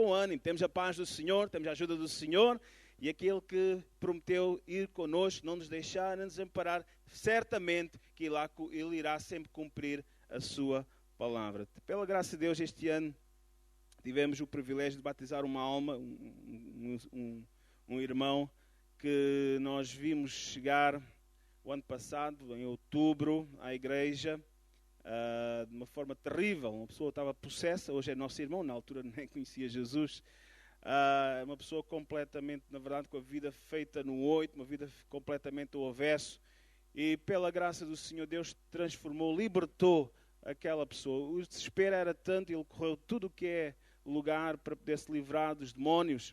com ânimo, temos a paz do Senhor, temos a ajuda do Senhor, e aquele que prometeu ir connosco, não nos deixar, não nos amparar, certamente que Ele irá sempre cumprir a sua palavra. Pela graça de Deus, este ano tivemos o privilégio de batizar uma alma, um irmão que nós vimos chegar o ano passado, em outubro, à igreja, de uma forma terrível. Uma pessoa estava possessa, hoje é nosso irmão, na altura nem conhecia Jesus. Uma pessoa completamente, na verdade, com a vida feita no 8, uma vida completamente ao avesso. E pela graça do Senhor, Deus transformou, libertou aquela pessoa. O desespero era tanto, ele correu tudo o que é lugar para poder se livrar dos demónios,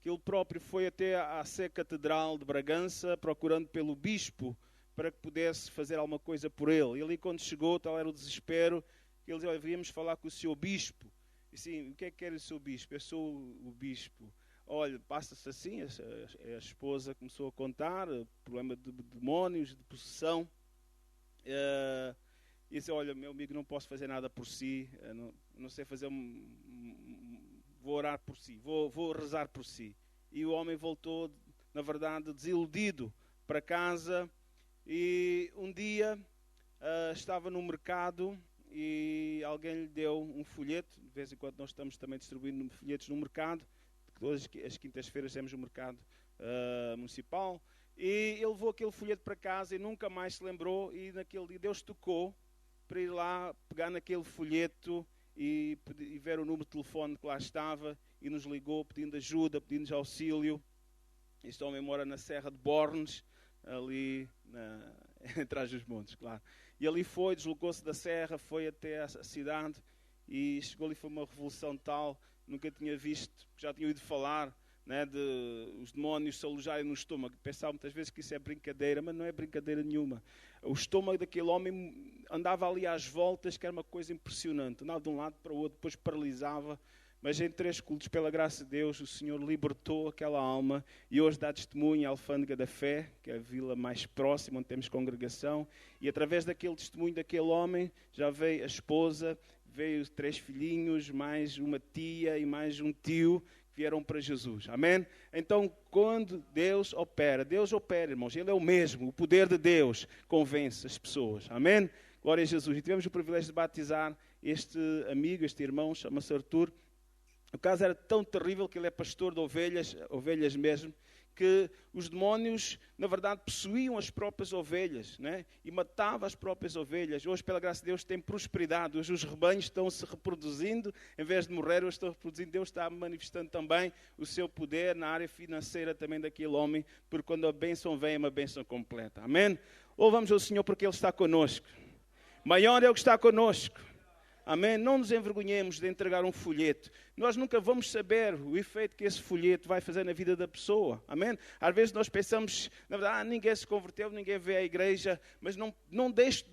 que ele próprio foi até à Sé Catedral de Bragança, procurando pelo bispo, para que pudesse fazer alguma coisa por ele. E ali quando chegou, tal era o desespero, que ele dizia, devíamos falar com o seu bispo. E assim, o que é que quer o seu bispo? Eu sou o bispo. Olha, passa-se assim, a esposa começou a contar, problema de demónios, de possessão. E disse, olha, meu amigo, não posso fazer nada por si, não sei fazer, vou orar por si, vou rezar por si. E o homem voltou, na verdade, desiludido para casa. E um dia estava no mercado e alguém lhe deu um folheto. De vez em quando nós estamos também distribuindo folhetos no mercado. Todas as quintas-feiras temos o mercado municipal. E ele levou aquele folheto para casa e nunca mais se lembrou. E naquele dia Deus tocou para ir lá, pegar naquele folheto e ver o número de telefone que lá estava. E nos ligou pedindo ajuda, pedindo auxílio. Este homem mora na Serra de Bornes, ali atrás dos montes, claro. E ali foi, deslocou-se da serra, foi até a cidade e chegou ali, foi uma revolução tal, nunca tinha visto, já tinha ouvido falar, né, de os demónios se alojarem no estômago. Pensava muitas vezes que isso é brincadeira, mas não é brincadeira nenhuma. O estômago daquele homem andava ali às voltas, que era uma coisa impressionante, andava de um lado para o outro, depois paralisava. Mas em 3 cultos, pela graça de Deus, o Senhor libertou aquela alma e hoje dá testemunho à Alfândega da Fé, que é a vila mais próxima, onde temos congregação. E através daquele testemunho daquele homem, já veio a esposa, veio 3 filhinhos, mais uma tia e mais um tio, que vieram para Jesus. Amém? Então, quando Deus opera, irmãos, Ele é o mesmo. O poder de Deus convence as pessoas. Amém? Glória a Jesus. E tivemos o privilégio de batizar este amigo, este irmão, chama-se Arthur. O caso era tão terrível que ele é pastor de ovelhas mesmo, que os demónios, na verdade, possuíam as próprias ovelhas, né? E matavam as próprias ovelhas. Hoje, pela graça de Deus, tem prosperidade. Hoje os rebanhos estão se reproduzindo, em vez de morrer, hoje estão reproduzindo. Deus está manifestando também o seu poder na área financeira também daquele homem, porque quando a bênção vem, é uma bênção completa. Amém? Louvamos ao Senhor porque Ele está conosco. Maior é o que está conosco. Amém? Não nos envergonhemos de entregar um folheto. Nós nunca vamos saber o efeito que esse folheto vai fazer na vida da pessoa. Amém? Às vezes nós pensamos, na verdade, ninguém se converteu, ninguém veio à igreja, mas não deixe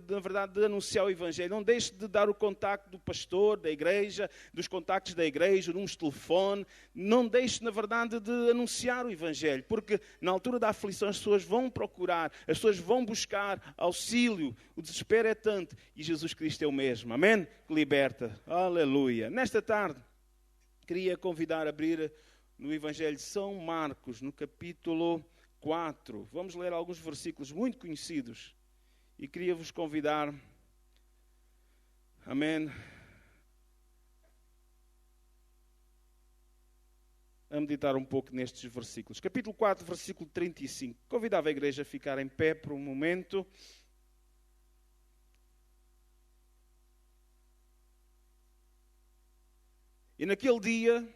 na verdade, de anunciar o Evangelho. Não deixe de dar o contacto do pastor, da igreja, dos contactos da igreja, números de telefone. Não deixe, na verdade, de anunciar o Evangelho, porque na altura da aflição as pessoas vão procurar, as pessoas vão buscar auxílio. O desespero é tanto e Jesus Cristo é o mesmo. Amém? Que liberta. Aleluia. Nesta tarde, queria convidar a abrir no Evangelho de São Marcos, no capítulo 4. Vamos ler alguns versículos muito conhecidos. E queria vos convidar, amém, a meditar um pouco nestes versículos. Capítulo 4, versículo 35. Convidava a igreja a ficar em pé por um momento. E naquele dia,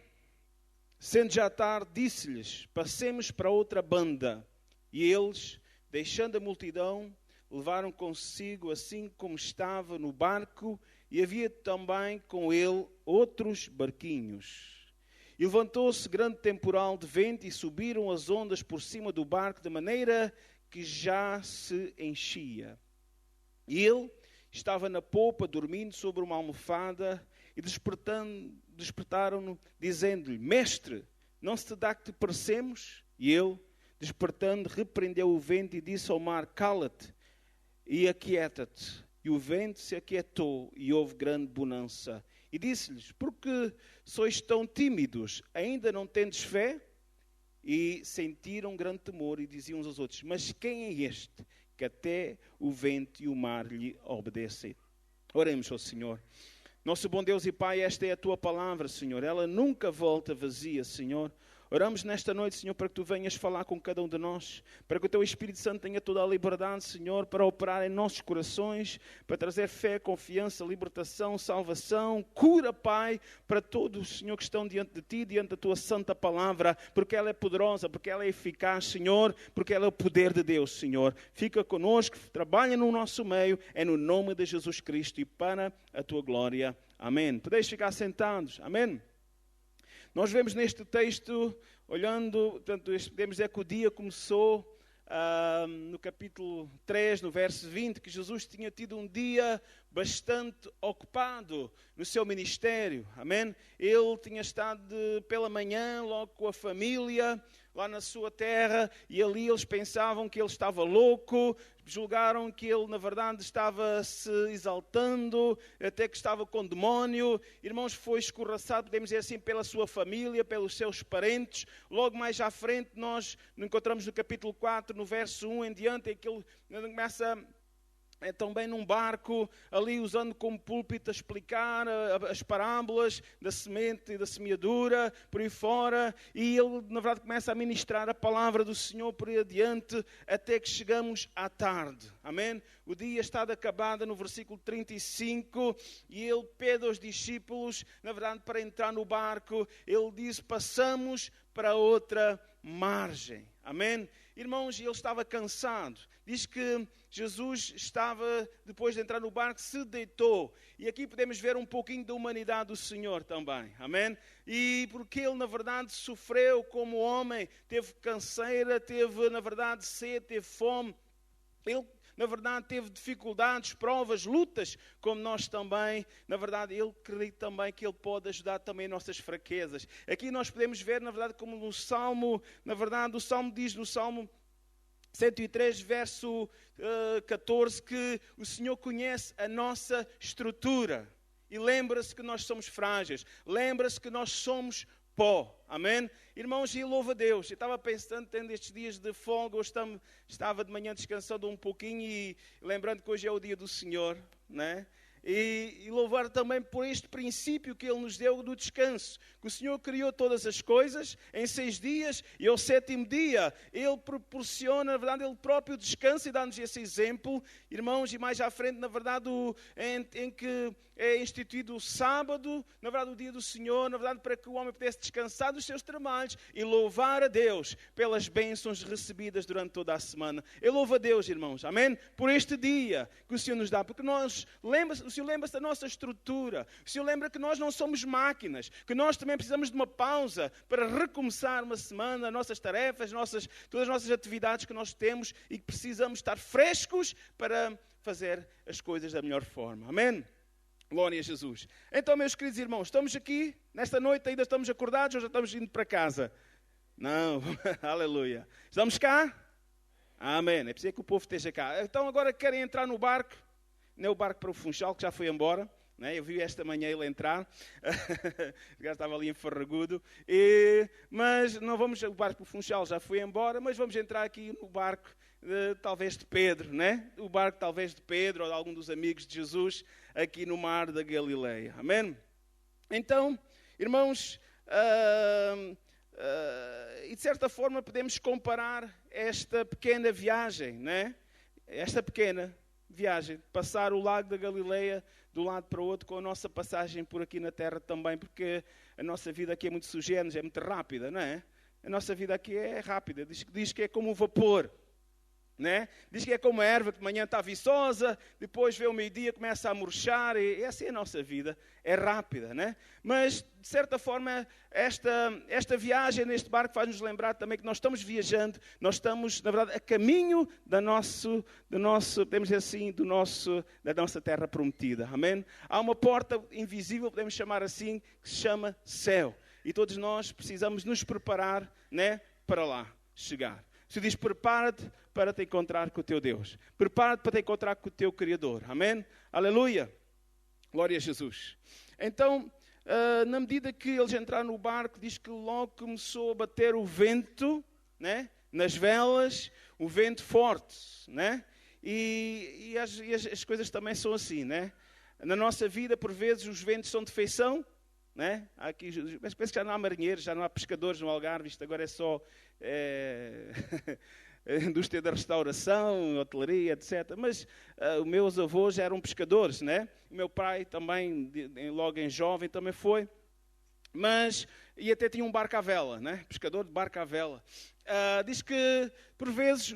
sendo já tarde, disse-lhes, passemos para outra banda. E eles, deixando a multidão, levaram consigo, assim como estava no barco, e havia também com ele outros barquinhos. E levantou-se grande temporal de vento, e subiram as ondas por cima do barco, de maneira que já se enchia. E ele estava na popa, dormindo sobre uma almofada, e despertaram-no, dizendo-lhe, Mestre, não se te dá que te perecemos? E ele, despertando, repreendeu o vento e disse ao mar, cala-te e aquieta-te. E o vento se aquietou e houve grande bonança. E E disse-lhes: porque sois tão tímidos, ainda não tendes fé? E sentiram grande temor e diziam uns aos outros: mas quem é este que até o vento e o mar lhe obedecem? Oremos ao Senhor. Nosso bom Deus e Pai, esta é a Tua palavra, Senhor. Ela nunca volta vazia, Senhor. Oramos nesta noite, Senhor, para que Tu venhas falar com cada um de nós, para que o Teu Espírito Santo tenha toda a liberdade, Senhor, para operar em nossos corações, para trazer fé, confiança, libertação, salvação, cura, Pai, para todos, Senhor, que estão diante de Ti, diante da Tua santa palavra, porque ela é poderosa, porque ela é eficaz, Senhor, porque ela é o poder de Deus, Senhor. Fica conosco, trabalha no nosso meio, é no nome de Jesus Cristo e para a Tua glória. Amém. Podeis ficar sentados. Amém. Nós vemos neste texto, olhando, portanto, podemos dizer que o dia começou no capítulo 3, no verso 20, que Jesus tinha tido um dia bastante ocupado no seu ministério. Amém? Ele tinha estado pela manhã, logo com a família, lá na sua terra, e ali eles pensavam que ele estava louco, julgaram que ele, na verdade, estava se exaltando, até que estava com demónio. Irmãos, foi escorraçado, podemos dizer assim, pela sua família, pelos seus parentes. Logo mais à frente, nós encontramos no capítulo 4, no verso 1 em diante, em que ele começa também num barco, ali usando como púlpito a explicar as parábolas da semente e da semeadura, por aí fora, e ele, na verdade, começa a ministrar a palavra do Senhor por aí adiante, até que chegamos à tarde. Amém? O dia está acabado no versículo 35, e ele pede aos discípulos, na verdade, para entrar no barco, ele diz: passamos para outra margem. Amém? Irmãos, ele estava cansado. Diz que Jesus estava, depois de entrar no barco, se deitou. E aqui podemos ver um pouquinho da humanidade do Senhor também. Amém? E porque ele, na verdade, sofreu como homem, teve canseira, teve, na verdade, sede, teve fome. Ele, na verdade, teve dificuldades, provas, lutas, como nós também. Na verdade, ele acredita também que ele pode ajudar também nossas fraquezas. Aqui nós podemos ver, na verdade, como no Salmo, na verdade, o Salmo diz no Salmo 103, verso 14, que o Senhor conhece a nossa estrutura. E lembra-se que nós somos frágeis. Lembra-se que nós somos pó. Amém? Irmãos, e louva a Deus. Eu estava pensando, tendo estes dias de folga, hoje estava de manhã descansando um pouquinho e lembrando que hoje é o dia do Senhor, né? E louvar também por este princípio que Ele nos deu do descanso. Que o Senhor criou todas as coisas em 6 dias e ao 7º dia Ele proporciona, na verdade, Ele próprio descansa e dá-nos esse exemplo. Irmãos, e mais à frente, na verdade, em que é instituído o sábado, na verdade, o dia do Senhor, na verdade, para que o homem pudesse descansar dos seus trabalhos e louvar a Deus pelas bênçãos recebidas durante toda a semana. Eu louvo a Deus, irmãos, amém? Por este dia que o Senhor nos dá, porque o Senhor lembra-se da nossa estrutura, o Senhor lembra que nós não somos máquinas, que nós também precisamos de uma pausa para recomeçar uma semana, as nossas tarefas, todas as nossas atividades que nós temos e que precisamos estar frescos para fazer as coisas da melhor forma, amém? Glória a Jesus. Então, meus queridos irmãos, estamos aqui, nesta noite ainda estamos acordados ou já estamos indo para casa? Não, aleluia. Estamos cá? Amém. É preciso que o povo esteja cá. Então, agora querem entrar no barco, não é o barco para o Funchal, que já foi embora, né? Eu vi esta manhã ele entrar, o gajo estava ali em Farragudo, mas não vamos, o barco para o Funchal já foi embora, mas vamos entrar aqui no barco, talvez de Pedro, né? O barco talvez de Pedro ou de algum dos amigos de Jesus, aqui no mar da Galileia. Amém? Então, irmãos, e de certa forma podemos comparar esta pequena viagem, né? Esta pequena viagem, passar o lago da Galileia de um lado para o outro, com a nossa passagem por aqui na terra também, porque a nossa vida aqui é muito sugênese, é muito rápida, não é? A nossa vida aqui é rápida, diz que é como o vapor. Né? Diz que é como a erva que de manhã está viçosa, depois vê o meio-dia, começa a murchar, e essa é a nossa vida, é rápida, né? Mas de certa forma esta viagem neste barco faz-nos lembrar também que nós estamos viajando, nós estamos na verdade a caminho do nosso podemos dizer assim, da nossa terra prometida, amém? Há uma porta invisível, podemos chamar assim, que se chama céu, e todos nós precisamos nos preparar, né, para lá chegar. Se diz, prepara-te para te encontrar com o teu Deus. Prepara-te para te encontrar com o teu Criador. Amém? Aleluia. Glória a Jesus. Então, na medida que eles entraram no barco, diz que logo começou a bater o vento, né? Nas velas, o vento forte, né? E as coisas também são assim, né? Na nossa vida, por vezes, os ventos são de feição, né? Aqui, mas penso que já não há marinheiros, já não há pescadores no Algarve, isto agora é só a indústria da restauração, hotelaria, etc. Mas os meus avós eram pescadores, né? O meu pai também, logo em jovem, também foi. E até tinha um barco à vela, né? Pescador de barco à vela. Diz que, por vezes,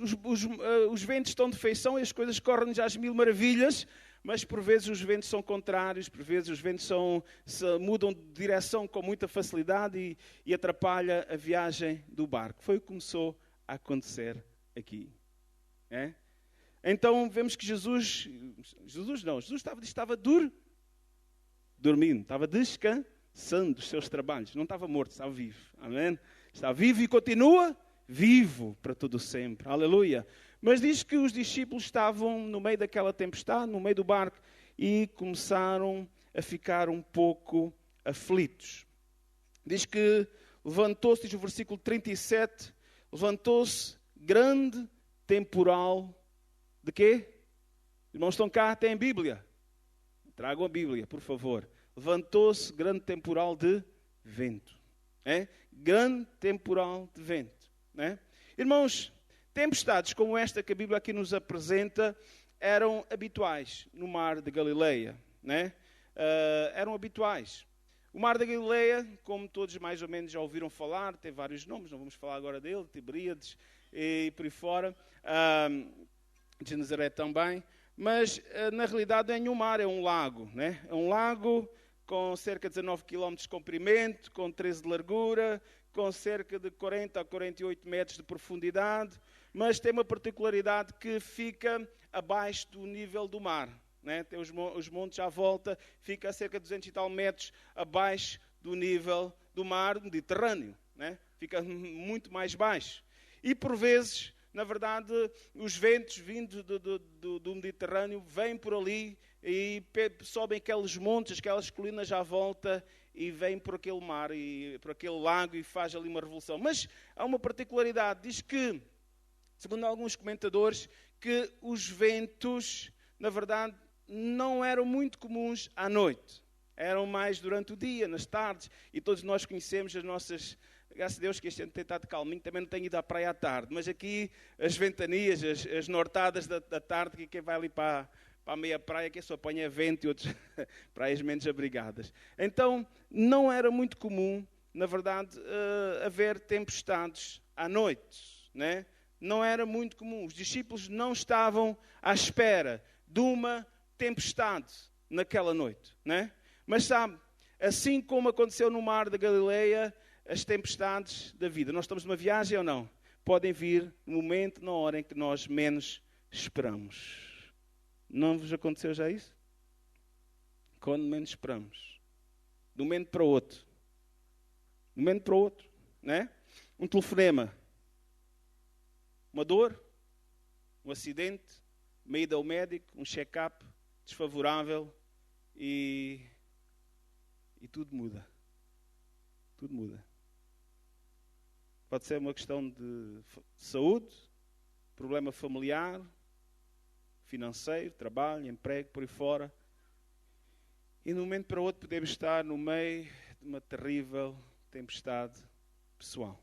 os ventos estão de feição e as coisas correm já às mil maravilhas, mas por vezes os ventos são contrários, por vezes os ventos mudam de direção com muita facilidade e atrapalha a viagem do barco. Foi o que começou a acontecer aqui. É? Então vemos que Jesus estava dormindo, estava descansando dos seus trabalhos, não estava morto, estava vivo. Amém? Está vivo e continua vivo para todo sempre. Aleluia. Mas diz que os discípulos estavam no meio daquela tempestade, no meio do barco, e começaram a ficar um pouco aflitos. Diz que levantou-se, diz o versículo 37, levantou-se grande temporal de quê? Irmãos, estão cá, têm Bíblia? Tragam a Bíblia, por favor. Levantou-se grande temporal de vento. É? Grande temporal de vento. É? Irmãos, tempestades como esta que a Bíblia aqui nos apresenta eram habituais no mar de Galileia. Né? Eram habituais. O mar da Galileia, como todos mais ou menos já ouviram falar, tem vários nomes, não vamos falar agora dele, Tiberíades e por aí fora, de Nazaré também, mas na realidade não é nenhum mar, é um lago. Né? É um lago com cerca de 19 km de comprimento, com 13 de largura, com cerca de 40 a 48 metros de profundidade, mas tem uma particularidade que fica abaixo do nível do mar. Né? Tem os montes à volta, fica a cerca de 200 e tal metros abaixo do nível do mar Mediterrâneo. Né? Fica muito mais baixo. E por vezes, na verdade, os ventos vindos do Mediterrâneo vêm por ali e sobem aqueles montes, aquelas colinas à volta e vêm por aquele mar e por aquele lago e faz ali uma revolução. Mas há uma particularidade, diz que, segundo alguns comentadores, que os ventos, na verdade, não eram muito comuns à noite. Eram mais durante o dia, nas tardes, e todos nós conhecemos as nossas... Graças a Deus que este ano tem estado calminho, também não tenho ido à praia à tarde, mas aqui as ventanias, as nortadas da tarde, que quem vai ali para a meia praia, que só apanha vento e outras praias menos abrigadas. Então, não era muito comum, na verdade, haver tempestades à noite. Né? Não era muito comum. Os discípulos não estavam à espera de uma tempestade naquela noite. Né? Mas sabe, assim como aconteceu no mar da Galileia, as tempestades da vida. Nós estamos numa viagem ou não? Podem vir no momento, na hora em que nós menos esperamos. Não vos aconteceu já isso? Quando menos esperamos. De um momento para o outro. De um momento para o outro. Né? Um telefonema. Uma dor. Um acidente. Uma ida ao médico. Um check-up desfavorável. E tudo muda. Tudo muda. Pode ser uma questão de saúde, problema familiar, financeiro, trabalho, emprego, por aí fora. E de um momento para o outro podemos estar no meio de uma terrível tempestade pessoal.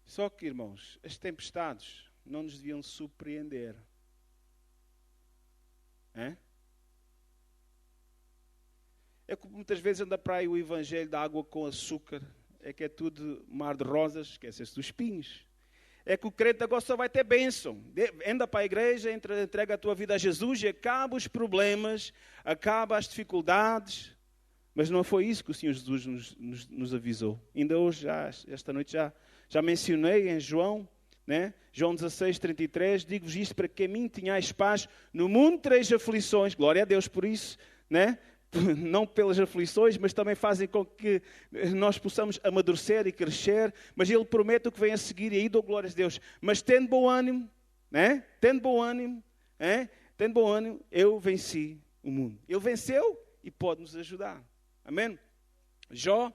Só que, irmãos, as tempestades não nos deviam surpreender. É que muitas vezes anda para aí o evangelho da água com açúcar. É que é tudo mar de rosas, esquece-se dos espinhos. É que o crente agora só vai ter bênção. Anda para a igreja, entrega a tua vida a Jesus e acaba os problemas, acaba as dificuldades. Mas não foi isso que o Senhor Jesus nos avisou. Ainda hoje, esta noite, já mencionei em João, né? João 16, 33, digo-vos isto para que a mim tenhais paz. No mundo tereis aflições, glória a Deus por isso, né? Não pelas aflições, mas também fazem com que nós possamos amadurecer e crescer. Mas Ele promete o que vem a seguir e aí dou glórias a Deus. Mas tendo bom ânimo, né? Tendo bom ânimo, né? Tem bom ânimo, eu venci o mundo. Ele venceu e pode nos ajudar. Amém? Jó,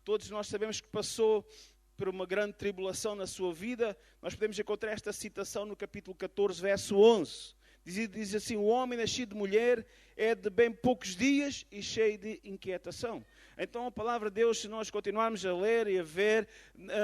todos nós sabemos que passou por uma grande tribulação na sua vida. Nós podemos encontrar esta citação no capítulo 14, verso 11. Diz assim: o homem nascido de mulher é de bem poucos dias e cheio de inquietação. Então a palavra de Deus, se nós continuarmos a ler e a ver,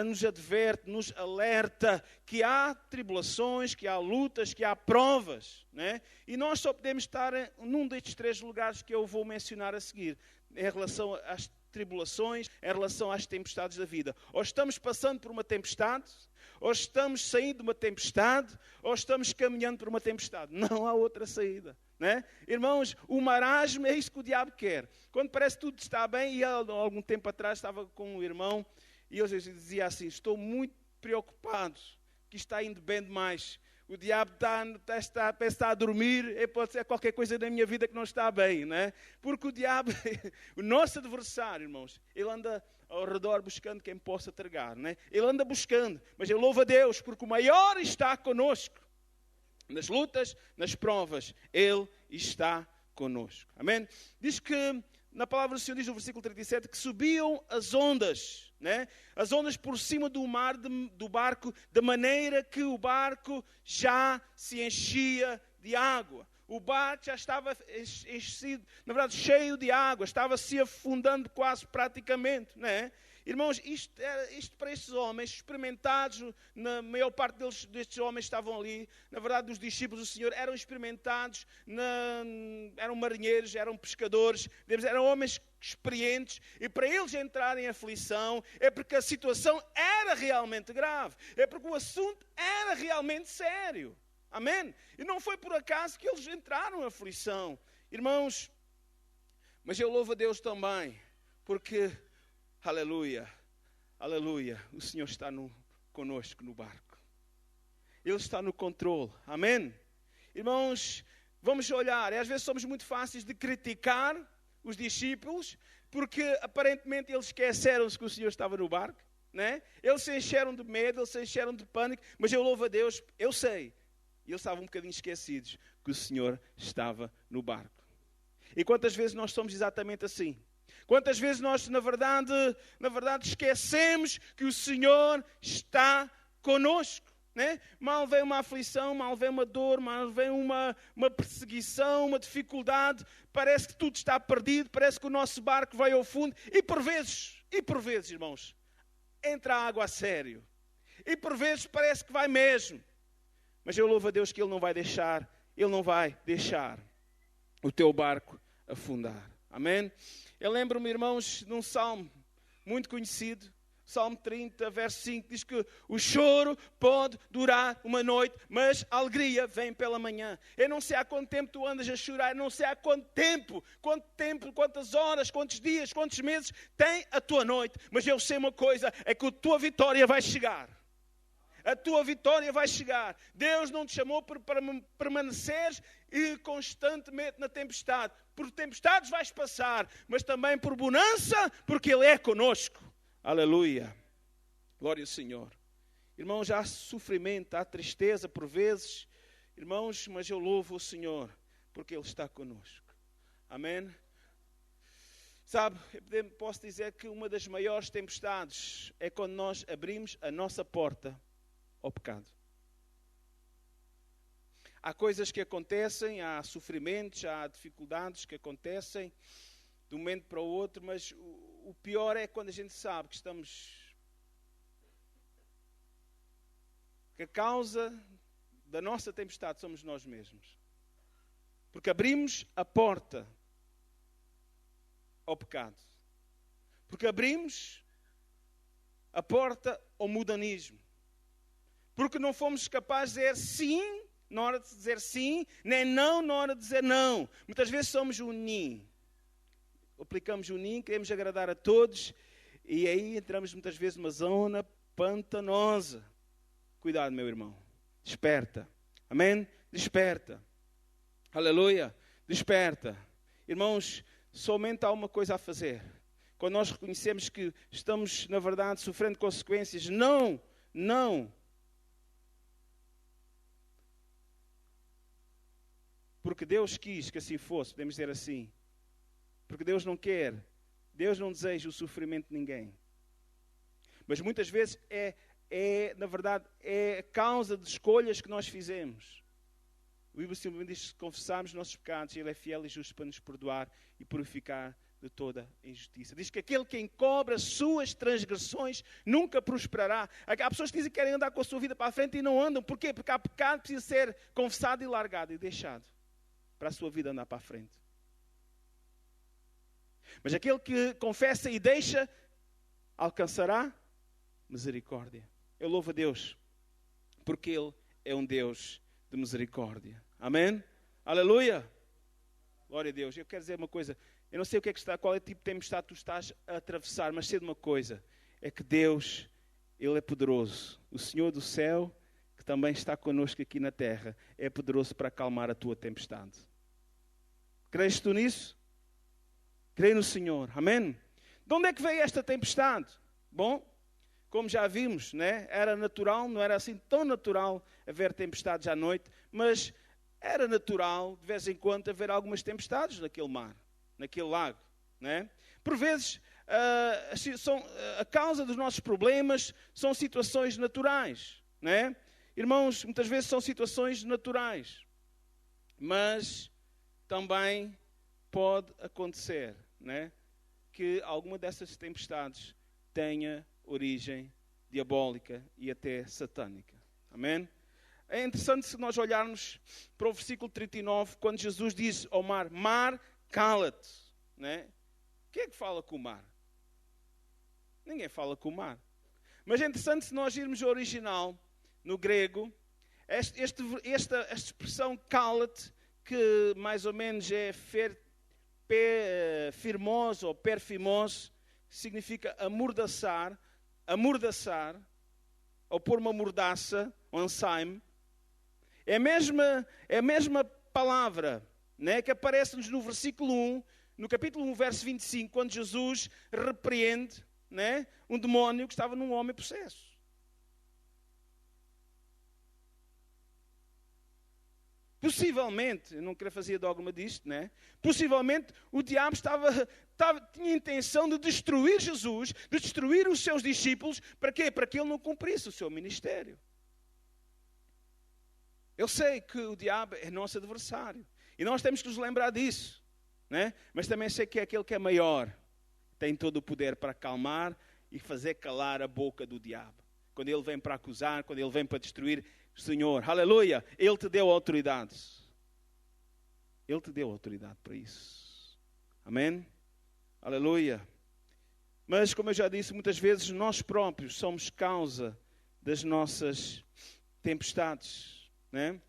nos adverte, nos alerta que há tribulações, que há lutas, que há provas, né? E nós só podemos estar num destes 3 lugares que eu vou mencionar a seguir, em relação às tribulações, em relação às tempestades da vida. Ou estamos passando por uma tempestade, ou estamos saindo de uma tempestade, ou estamos caminhando por uma tempestade. Não há outra saída, né? Irmãos, o marasmo é isso que o diabo quer. Quando parece que tudo está bem, e há algum tempo atrás estava com um irmão, e ele dizia assim: estou muito preocupado, que está indo bem demais. O diabo parece que está a dormir, pode ser qualquer coisa na minha vida que não está bem, né? Porque o diabo, o nosso adversário, irmãos, ele anda ao redor buscando quem possa tragar, né? Ele anda buscando, mas eu louvo a Deus, porque o maior está conosco. Nas lutas, nas provas, Ele está conosco. Amém? Diz que, na palavra do Senhor, diz no versículo 37, que subiam as ondas, né? As ondas por cima do mar, do barco, de maneira que o barco já se enchia de água. O barco já estava enchido, na verdade, cheio de água, estava se afundando quase praticamente, né? Irmãos, isto para estes homens experimentados, na maior parte destes homens estavam ali, na verdade, os discípulos do Senhor eram experimentados, eram marinheiros, eram pescadores, eram homens experientes, e para eles entrarem em aflição é porque a situação era realmente grave, é porque o assunto era realmente sério. Amém? E não foi por acaso que eles entraram em aflição. Irmãos, mas eu louvo a Deus também, porque, aleluia, aleluia, o Senhor está conosco no barco. Ele está no controle. Amém? Irmãos, vamos olhar, e às vezes somos muito fáceis de criticar os discípulos, porque aparentemente eles esqueceram-se que o Senhor estava no barco, né? Eles se encheram de medo, eles se encheram de pânico, mas eu louvo a Deus, eu sei. E eles estavam um bocadinho esquecidos que o Senhor estava no barco. E quantas vezes nós somos exatamente assim? Quantas vezes nós, na verdade, esquecemos que o Senhor está conosco, né? Mal vem uma aflição, mal vem uma dor, mal vem uma perseguição, uma dificuldade, parece que tudo está perdido, parece que o nosso barco vai ao fundo. E por vezes, irmãos, entra a água a sério. E por vezes parece que vai mesmo. Mas eu louvo a Deus que Ele não vai deixar o teu barco afundar. Amém? Eu lembro-me, irmãos, de um salmo muito conhecido, Salmo 30, verso 5, diz que o choro pode durar uma noite, mas a alegria vem pela manhã. Eu não sei há quanto tempo tu andas a chorar, eu não sei há quanto tempo, quantas horas, quantos dias, quantos meses tem a tua noite, mas eu sei uma coisa, é que a tua vitória vai chegar. A tua vitória vai chegar. Deus não te chamou para permaneceres constantemente na tempestade. Por tempestades vais passar, mas também por bonança, porque Ele é conosco. Aleluia. Glória ao Senhor. Irmãos, há sofrimento, há tristeza por vezes. Irmãos, mas eu louvo o Senhor, porque Ele está conosco. Amém? Sabe, eu posso dizer que uma das maiores tempestades é quando nós abrimos a nossa porta ao pecado. Há coisas que acontecem, há sofrimentos, há dificuldades que acontecem de um momento para o outro, mas o pior é quando a gente sabe que a causa da nossa tempestade somos nós mesmos. Porque abrimos a porta ao pecado. Porque abrimos a porta ao mudanismo. Porque não fomos capazes de dizer sim na hora de dizer sim, nem não na hora de dizer não. Muitas vezes somos um nim. Aplicamos o nim, queremos agradar a todos e aí entramos muitas vezes numa zona pantanosa. Cuidado, meu irmão. Desperta. Amém? Desperta. Aleluia. Desperta. Irmãos, somente há uma coisa a fazer. Quando nós reconhecemos que estamos, na verdade, sofrendo consequências, não porque Deus quis que assim fosse, podemos dizer assim. Porque Deus não quer, Deus não deseja o sofrimento de ninguém. Mas muitas vezes na verdade, é a causa de escolhas que nós fizemos. O Bíblia simplesmente diz que se confessarmos os nossos pecados, Ele é fiel e justo para nos perdoar e purificar de toda injustiça. Diz que aquele que encobre as suas transgressões nunca prosperará. Há pessoas que dizem que querem andar com a sua vida para a frente e não andam. Porquê? Porque há pecado que precisa ser confessado e largado e deixado para a sua vida andar para a frente. Mas aquele que confessa e deixa, alcançará misericórdia. Eu louvo a Deus, porque Ele é um Deus de misericórdia. Amém? Aleluia! Glória a Deus. Eu quero dizer uma coisa. Eu não sei qual é o tipo de tempestade tu estás a atravessar, mas sei de uma coisa. É que Deus, Ele é poderoso. O Senhor do céu, que também está connosco aqui na terra, é poderoso para acalmar a tua tempestade. Crês tu nisso? Creio no Senhor. Amém? De onde é que veio esta tempestade? Bom, como já vimos, né? Era natural, não era assim tão natural haver tempestades à noite, mas era natural, de vez em quando, haver algumas tempestades naquele mar, naquele lago. Né? Por vezes, a causa dos nossos problemas são situações naturais. Né? Irmãos, muitas vezes são situações naturais, mas também pode acontecer, né, que alguma dessas tempestades tenha origem diabólica e até satânica. Amém? É interessante se nós olharmos para o versículo 39, quando Jesus diz ao mar, mar, cala-te. Né? Quem é que fala com o mar? Ninguém fala com o mar. Mas é interessante se nós irmos ao original, no grego, esta expressão cala-te, que mais ou menos é firmos ou perfimos, significa amordaçar, ou pôr uma mordaça, um ansaime. É a mesma palavra, né, que aparece-nos no versículo 1, no capítulo 1, verso 25, quando Jesus repreende, né, um demónio que estava num homem possesso. Possivelmente, eu não queria fazer dogma disto, né? Possivelmente o diabo tinha a intenção de destruir Jesus, de destruir os seus discípulos. Para quê? Para que ele não cumprisse o seu ministério. Eu sei que o diabo é nosso adversário. E nós temos que nos lembrar disso. Né? Mas também sei que é aquele que é maior. Tem todo o poder para acalmar e fazer calar a boca do diabo. Quando ele vem para acusar, quando ele vem para destruir, Senhor, aleluia, Ele te deu autoridade. Ele te deu autoridade para isso. Amém? Aleluia. Mas, como eu já disse, muitas vezes nós próprios somos causa das nossas tempestades. Né?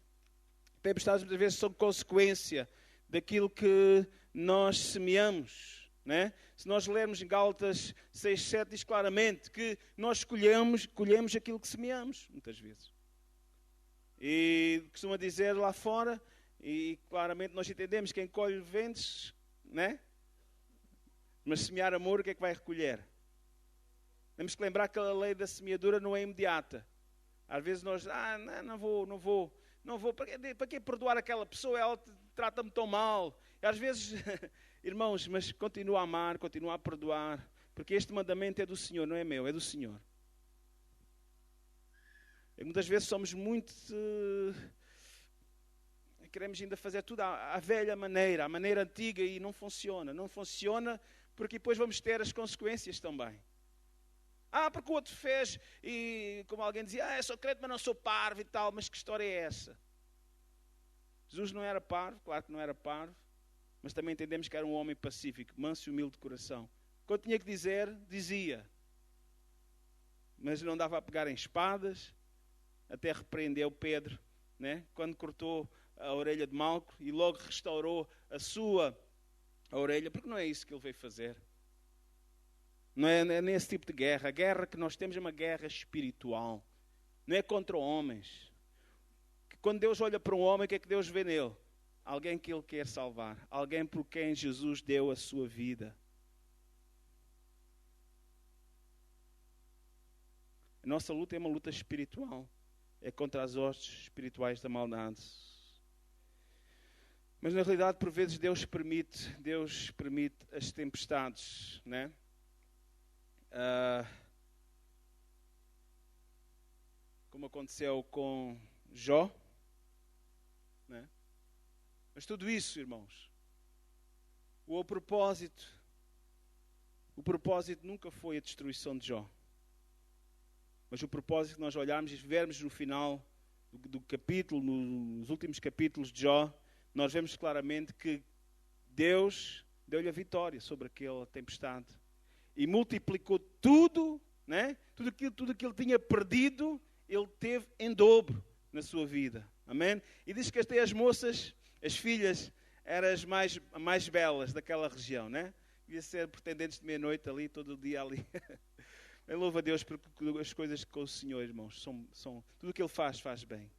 Tempestades muitas vezes são consequência daquilo que nós semeamos. Né? Se nós lermos em Gálatas 6:7, diz claramente que nós colhemos aquilo que semeamos, muitas vezes. E costuma dizer lá fora, e claramente nós entendemos, quem colhe vendes, né? Mas semear amor, o que é que vai recolher? Temos que lembrar que a lei da semeadura não é imediata. Às vezes nós, não vou, para que perdoar aquela pessoa, ela trata-me tão mal. E às vezes, irmãos, mas continua a amar, continua a perdoar, porque este mandamento é do Senhor, não é meu, é do Senhor. E muitas vezes somos muito... queremos ainda fazer tudo à velha maneira, à maneira antiga, e não funciona. Não funciona porque depois vamos ter as consequências também. Porque o outro fez, e como alguém dizia, eu sou crente, mas não sou parvo e tal. Mas que história é essa? Jesus não era parvo, claro que não era parvo, mas também entendemos que era um homem pacífico, manso e humilde de coração. Quando tinha que dizer, dizia. Mas não dava a pegar em espadas. Até repreendeu Pedro, né? Quando cortou a orelha de Malco e logo restaurou a sua orelha, porque não é isso que ele veio fazer. Não é nesse tipo de guerra. A guerra que nós temos é uma guerra espiritual. Não é contra homens. Quando Deus olha para um homem, o que é que Deus vê nele? Alguém que Ele quer salvar. Alguém por quem Jesus deu a sua vida. A nossa luta é uma luta espiritual. É contra as hostes espirituais da maldade. Mas na realidade, por vezes, Deus permite as tempestades, né? Como aconteceu com Jó, né? Mas tudo isso, irmãos, o propósito nunca foi a destruição de Jó. Mas o propósito que nós olharmos e vermos no final do capítulo, nos últimos capítulos de Jó, nós vemos claramente que Deus deu-lhe a vitória sobre aquela tempestade. E multiplicou tudo, né? Tudo aquilo que ele tinha perdido, ele teve em dobro na sua vida. Amém? E diz que até as moças, as filhas, eram as mais belas daquela região, né? Devia ser pretendentes de meia-noite ali, todo o dia ali. Eu louvo a Deus porque as coisas com o Senhor, irmãos, são tudo o que Ele faz bem.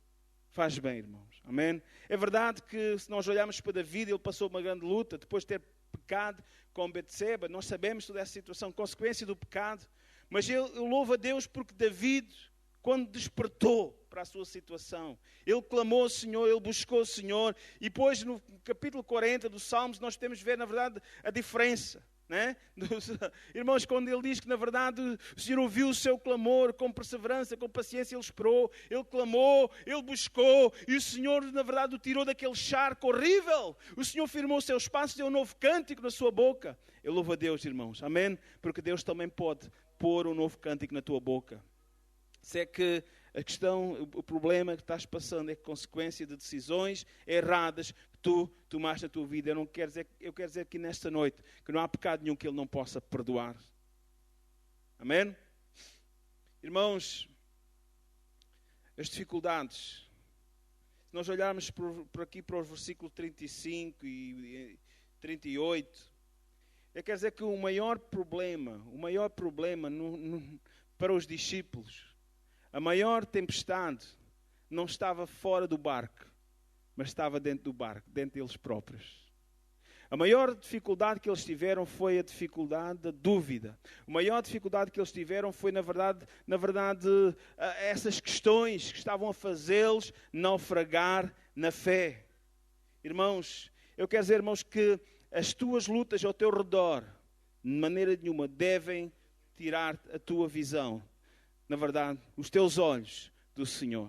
Faz bem, irmãos. Amém? É verdade que se nós olharmos para David, ele passou uma grande luta, depois de ter pecado com Betseba. Nós sabemos toda essa situação, consequência do pecado. Mas eu louvo a Deus porque David, quando despertou para a sua situação, ele clamou ao Senhor, ele buscou o Senhor. E depois no capítulo 40 dos Salmos nós temos de ver, na verdade, a diferença. Né? Irmãos, quando ele diz que na verdade o Senhor ouviu o seu clamor com perseverança, com paciência, ele esperou, ele clamou, ele buscou, e o Senhor na verdade o tirou daquele charco horrível. O Senhor firmou os seus passos, deu um novo cântico na sua boca. Eu louvo a Deus, irmãos, amém? Porque Deus também pode pôr um novo cântico na tua boca. Se é que a questão, o problema que estás passando é consequência de decisões erradas que tu tomaste na tua vida. Eu quero dizer que nesta noite que não há pecado nenhum que Ele não possa perdoar. Amém? Irmãos, as dificuldades. Se nós olharmos por aqui para os versículos 35 e 38, eu quero dizer que o maior problema para os discípulos, a maior tempestade não estava fora do barco, mas estava dentro do barco, dentro deles próprios. A maior dificuldade que eles tiveram foi a dificuldade da dúvida. A maior dificuldade que eles tiveram foi, na verdade, essas questões que estavam a fazê-los naufragar na fé. Irmãos, eu quero dizer, irmãos, que as tuas lutas ao teu redor, de maneira nenhuma, devem tirar a tua visão. Na verdade, os teus olhos do Senhor.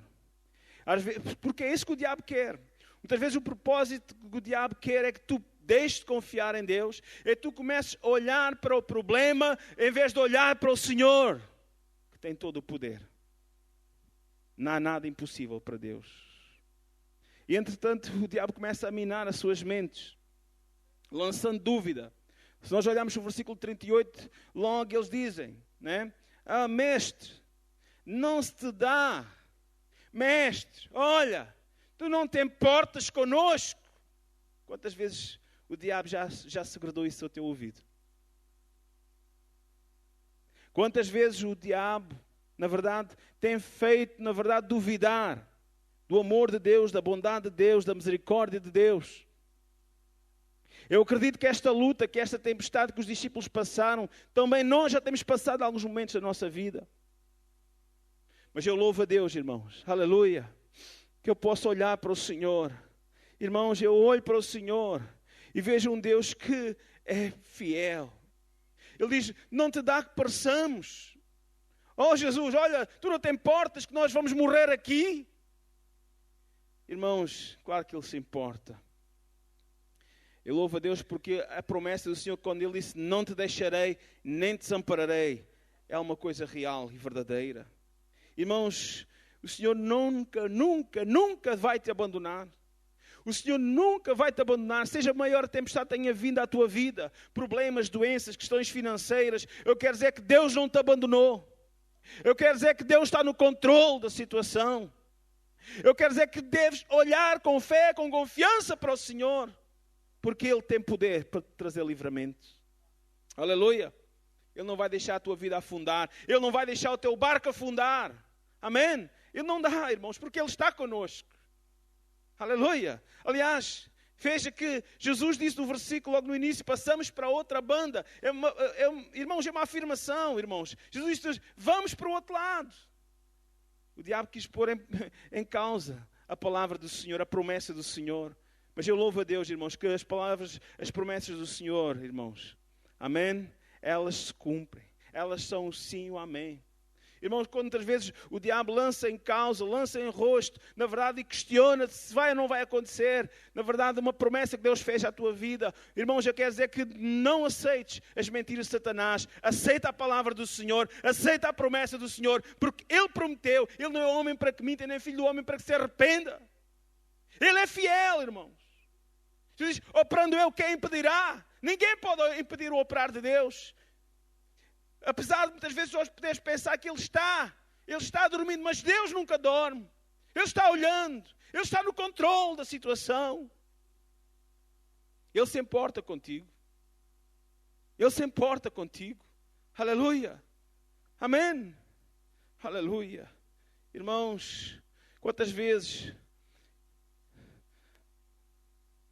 Às vezes, porque é isso que o diabo quer. Muitas vezes o propósito que o diabo quer é que tu deixes de confiar em Deus, é que tu comeces a olhar para o problema em vez de olhar para o Senhor, que tem todo o poder. Não há nada impossível para Deus. E entretanto o diabo começa a minar as suas mentes, lançando dúvida. Se nós olharmos o versículo 38, logo eles dizem, né? Mestre, não se te dá. Mestre, olha, tu não te importas conosco. Quantas vezes o diabo já segredou isso ao teu ouvido? Quantas vezes o diabo, na verdade, tem feito, na verdade, duvidar do amor de Deus, da bondade de Deus, da misericórdia de Deus? Eu acredito que esta luta, que esta tempestade que os discípulos passaram, também nós já temos passado alguns momentos da nossa vida. Mas eu louvo a Deus, irmãos, aleluia, que eu posso olhar para o Senhor. Irmãos, eu olho para o Senhor e vejo um Deus que é fiel. Ele diz, não te dá que pereçamos. Oh Jesus, olha, tu não te importas que nós vamos morrer aqui? Irmãos, claro que Ele se importa. Eu louvo a Deus porque a promessa do Senhor, quando Ele disse, não te deixarei, nem te desampararei, é uma coisa real e verdadeira. Irmãos, o Senhor nunca, nunca, nunca vai te abandonar. O Senhor nunca vai te abandonar, seja a maior tempestade tenha vindo à tua vida, problemas, doenças, questões financeiras. Eu quero dizer que Deus não te abandonou. Eu quero dizer que Deus está no controle da situação. Eu quero dizer que deves olhar com fé, com confiança para o Senhor, porque Ele tem poder para te trazer livramento. Aleluia. Ele não vai deixar a tua vida afundar. Ele não vai deixar o teu barco afundar. Amém? Ele não dá, irmãos, porque Ele está conosco. Aleluia. Aliás, veja que Jesus disse no versículo logo no início, passamos para outra banda. Irmãos, é uma afirmação, irmãos. Jesus disse, vamos para o outro lado. O diabo quis pôr em causa a palavra do Senhor, a promessa do Senhor. Mas eu louvo a Deus, irmãos, que as palavras, as promessas do Senhor, irmãos, amém? Elas se cumprem. Elas são o sim e o amém. Irmãos, quantas vezes o diabo lança em causa, lança em rosto, na verdade, e questiona se vai ou não vai acontecer. Na verdade, uma promessa que Deus fez à tua vida. Irmãos, já quer dizer que não aceites as mentiras de Satanás. Aceita a palavra do Senhor, aceita a promessa do Senhor, porque Ele prometeu. Ele não é homem para que minta, nem filho do homem para que se arrependa. Ele é fiel, irmãos. Jesus diz, operando eu, quem impedirá? Ninguém pode impedir o operar de Deus. Apesar de muitas vezes nós poderes pensar que Ele está dormindo, mas Deus nunca dorme. Ele está olhando, Ele está no controle da situação. Ele se importa contigo. Ele se importa contigo. Aleluia. Amém. Aleluia. Irmãos, quantas vezes,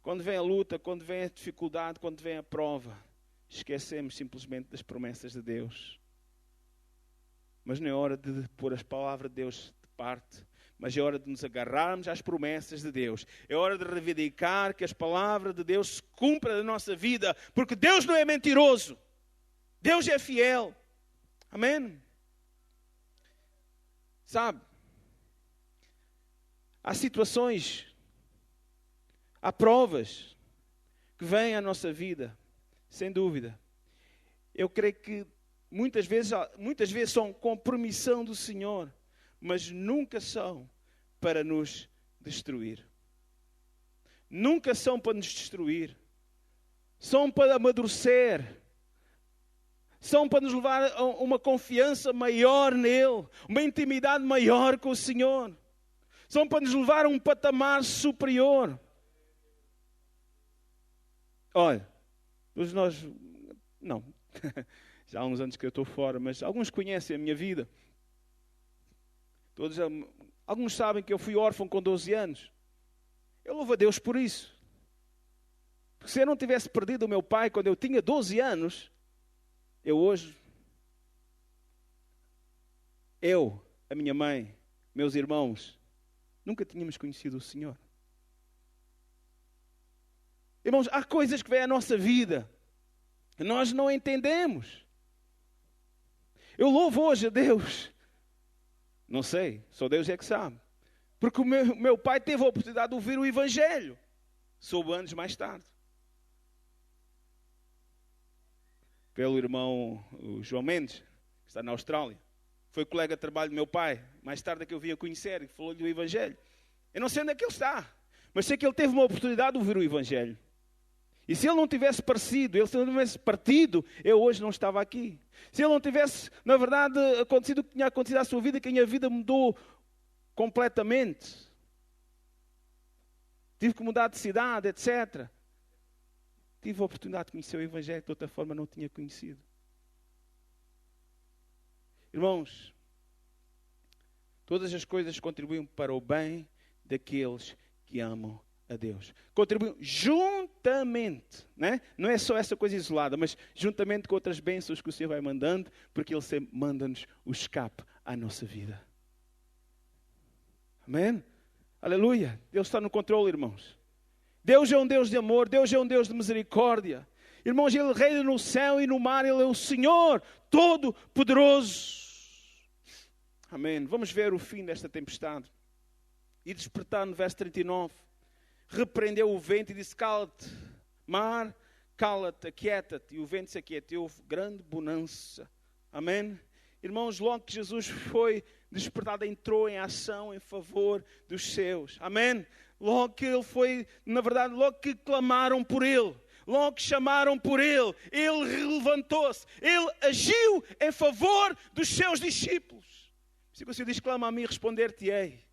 quando vem a luta, quando vem a dificuldade, quando vem a prova, esquecemos simplesmente das promessas de Deus. Mas não é hora de pôr as palavras de Deus de parte, mas é hora de nos agarrarmos às promessas de Deus. É hora de reivindicar que as palavras de Deus se cumpram na nossa vida, porque Deus não é mentiroso. Deus é fiel. Amém? Sabe, há situações, há provas que vêm à nossa vida, sem dúvida. Eu creio que muitas vezes são com permissão do Senhor, mas nunca são para nos destruir. Nunca são para nos destruir. São para amadurecer. São para nos levar a uma confiança maior nele, uma intimidade maior com o Senhor. São para nos levar a um patamar superior. Olha, não, já há uns anos que eu estou fora, mas alguns conhecem a minha vida. Alguns sabem que eu fui órfão com 12 anos. Eu louvo a Deus por isso. Porque se eu não tivesse perdido o meu pai quando eu tinha 12 anos, a minha mãe, meus irmãos, nunca tínhamos conhecido o Senhor. Irmãos, há coisas que vêm à nossa vida que nós não entendemos. Eu louvo hoje a Deus. Não sei, só Deus é que sabe. Porque o meu pai teve a oportunidade de ouvir o Evangelho. Soube anos mais tarde. Pelo irmão o João Mendes, que está na Austrália. Foi colega de trabalho do meu pai. Mais tarde é que eu vim a conhecer e falou-lhe do Evangelho. Eu não sei onde é que ele está, mas sei que ele teve uma oportunidade de ouvir o Evangelho. E se ele não tivesse se ele não tivesse partido, eu hoje não estava aqui. Se ele não tivesse, na verdade, acontecido o que tinha acontecido à sua vida, que a minha vida mudou completamente. Tive que mudar de cidade, etc. Tive a oportunidade de conhecer o Evangelho, de outra forma não tinha conhecido. Irmãos, todas as coisas contribuem para o bem daqueles que amam a Deus. Contribuem juntamente, né? Não é só essa coisa isolada, mas juntamente com outras bênçãos que o Senhor vai mandando, porque Ele sempre manda-nos o escape à nossa vida. Amém? Aleluia. Deus está no controle, irmãos. Deus é um Deus de amor, Deus é um Deus de misericórdia. Irmãos, Ele reina no céu e no mar, Ele é o Senhor Todo-Poderoso. Amém. Vamos ver o fim desta tempestade. E despertar no verso 39. Repreendeu o vento e disse, cala-te, mar, cala-te, aquieta-te. E o vento se aquietou, houve grande bonança. Amém? Irmãos, logo que Jesus foi despertado, entrou em ação em favor dos seus. Amém? Logo que ele foi, na verdade, logo que clamaram por ele, logo que chamaram por ele levantou-se, ele agiu em favor dos seus discípulos. Se o Senhor diz, clama a mim, responder-te-ei.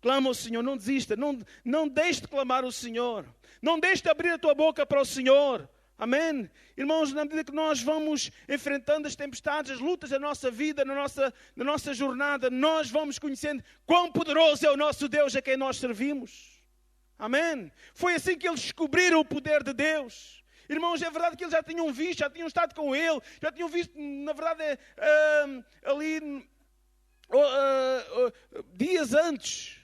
Clama ao Senhor, não desista, não deixe de clamar ao Senhor. Não deixe de abrir a tua boca para o Senhor. Amém? Irmãos, na medida que nós vamos enfrentando as tempestades, as lutas da nossa vida, na nossa jornada, nós vamos conhecendo quão poderoso é o nosso Deus a quem nós servimos. Amém? Foi assim que eles descobriram o poder de Deus. Irmãos, é verdade que eles já tinham visto, já tinham estado com Ele, já tinham visto, na verdade, ali, dias antes,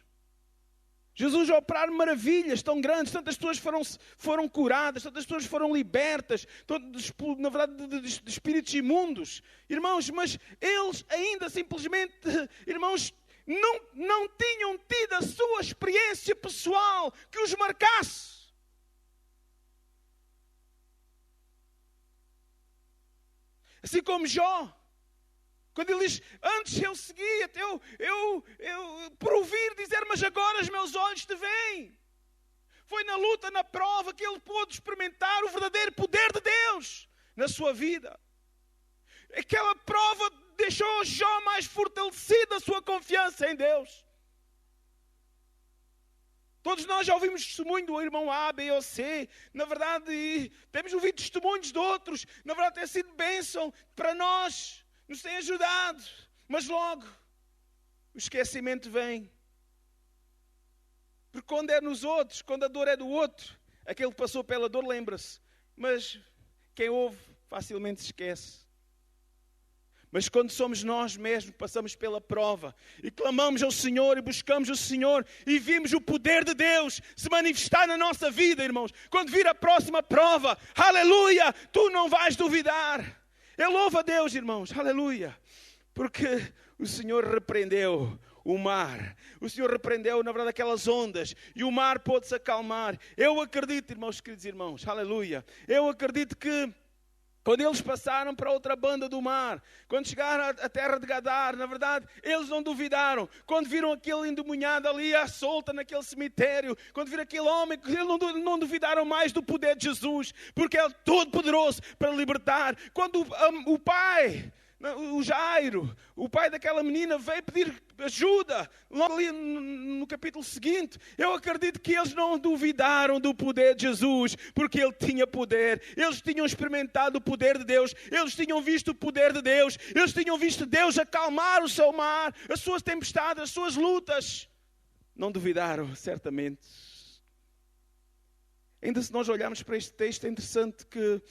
Jesus a operar maravilhas tão grandes, tantas pessoas foram curadas, tantas pessoas foram libertas, na verdade, de espíritos imundos. Irmãos, mas eles ainda simplesmente, irmãos, não tinham tido a sua experiência pessoal que os marcasse. Assim como Jó. Quando ele diz, antes eu seguia, eu por ouvir dizer, mas agora os meus olhos te veem. Foi na luta, na prova, que ele pôde experimentar o verdadeiro poder de Deus na sua vida. Aquela prova deixou Jó mais fortalecido a sua confiança em Deus. Todos nós já ouvimos testemunho do irmão A, B ou C. Na verdade, temos ouvido testemunhos de outros. Na verdade, tem sido bênção para nós. Nos tem ajudado, mas logo o esquecimento vem. Porque quando é nos outros, quando a dor é do outro, aquele que passou pela dor lembra-se. Mas quem ouve facilmente se esquece. Mas quando somos nós mesmos que passamos pela prova e clamamos ao Senhor e buscamos o Senhor e vimos o poder de Deus se manifestar na nossa vida, irmãos. Quando vir a próxima prova, aleluia, tu não vais duvidar. Eu louvo a Deus, irmãos, aleluia, porque o Senhor repreendeu o mar. O Senhor repreendeu, na verdade, aquelas ondas e o mar pôde-se acalmar. Eu acredito, irmãos, queridos irmãos, aleluia. Eu acredito que quando eles passaram para outra banda do mar, quando chegaram à terra de Gadar, na verdade, eles não duvidaram. Quando viram aquele endemoniado ali à solta naquele cemitério, quando viram aquele homem, eles não duvidaram mais do poder de Jesus, porque é todo poderoso para libertar. Quando o pai, o Jairo, o pai daquela menina, veio pedir ajuda, logo ali no capítulo seguinte, eu acredito que eles não duvidaram do poder de Jesus, porque Ele tinha poder. Eles tinham experimentado o poder de Deus, eles tinham visto o poder de Deus, eles tinham visto Deus acalmar o seu mar, as suas tempestades, as suas lutas. Não duvidaram, certamente. Ainda se nós olharmos para este texto, é interessante que